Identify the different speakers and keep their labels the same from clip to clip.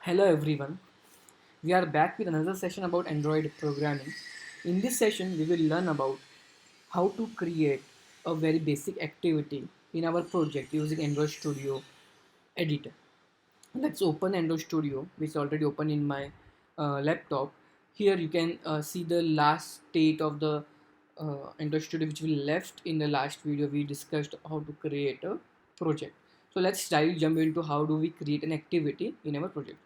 Speaker 1: Hello everyone, we are back with another session about Android programming. In this session, we will learn about how to create a very basic activity in our project using Android Studio editor. Let's open Android Studio, which is already open in my laptop. Here you can see the last state of the Android Studio which we left in the last video. We discussed how to create a project. So let's jump into how do we create an activity in our project.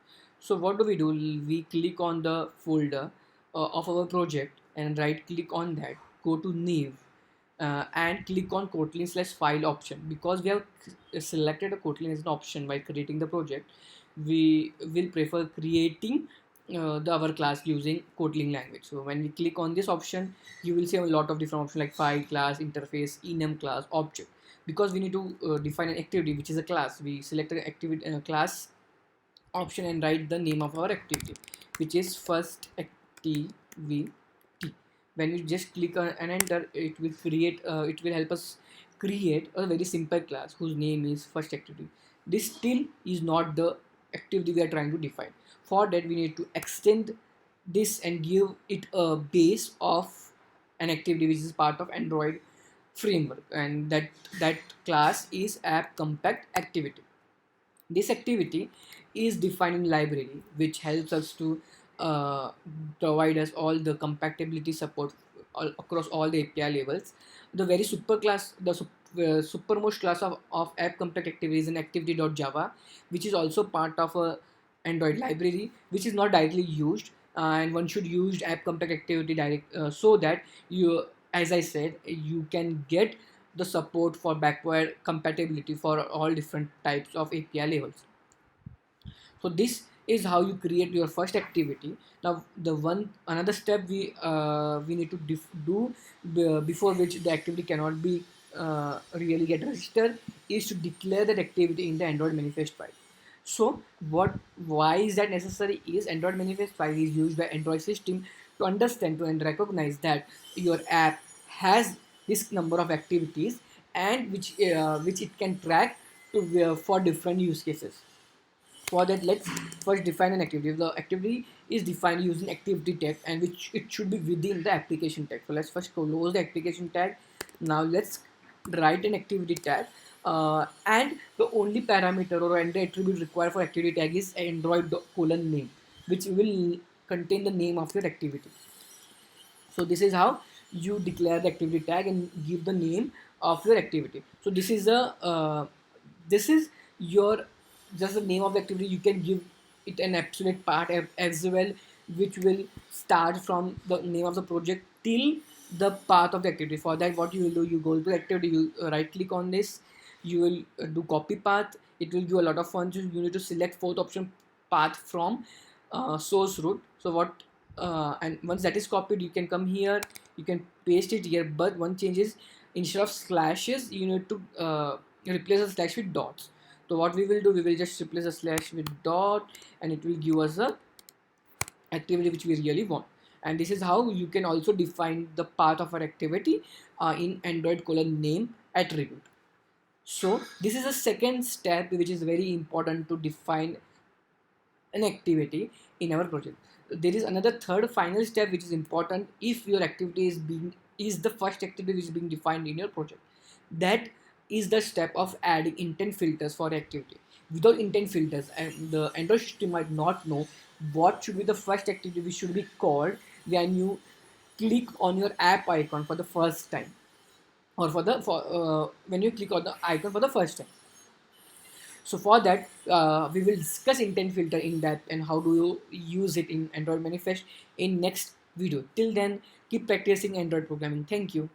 Speaker 1: So what do? We click on the folder of our project and right click on that, go to new and click on Kotlin/file option. Because we have selected a Kotlin as an option while creating the project, we will prefer creating our class using Kotlin language. So when we click on this option, you will see a lot of different options like file class, interface, enum class, object. Because we need to define an activity which is a class, we select an activity class option and write the name of our activity, which is first activity. When you just click on and enter, it will help us create a very simple class whose name is first activity. This still is not the activity we are trying to define. For that, we need to extend this and give it a base of an activity which is part of Android framework, and that class is app compact activity. This activity is defined in library, which helps us to uh, provide us all the compatibility support across all the API levels. The very super class, supermost class of app compact activity is an activity.java, which is also part of a Android library, which is not directly used, and one should use app compact activity direct so that you, as I said, you can get the support for backward compatibility for all different types of API levels. So this is how you create your first activity. Now the one another step we need to do before which the activity cannot be really get registered is to declare that activity in the Android manifest file. So why is that necessary is Android manifest file is used by Android system to understand to and recognize that your app has this number of activities, and which it can track for different use cases. For that, let's first define an activity. The activity is defined using activity tag, and which it should be within the application tag. So let's first close the application tag. Now let's write an activity tag, and the only parameter or the attribute required for activity tag is Android colon name, which will contain the name of your activity. So this is how you declare the activity tag and give the name of your activity. So this is your just the name of the activity. You can give it an absolute part as well, which will start from the name of the project till the path of the activity. For that, what you will do, you go to the activity, you right click on this, you will do copy path. It will give a lot of functions. You need to select fourth option, path from source root. So what and once that is copied, you can come here, you can paste it here, but one change is instead of slashes you need to replace a slash with dots. So what we will do, we will just replace a slash with dot, and it will give us a activity which we really want. And this is how you can also define the path of our activity in Android colon name attribute. So this is a second step which is very important to define an activity in our project. There is another third final step which is important if your activity is the first activity which is being defined in your project. That is the step of adding intent filters for activity. Without intent filters, the Android system might not know what should be the first activity which should be called when you click on your app icon for the first time, or when you click on the icon for the first time. So for that, we will discuss intent filter in depth and how do you use it in Android Manifest in next video. Till then, keep practicing Android programming. Thank you.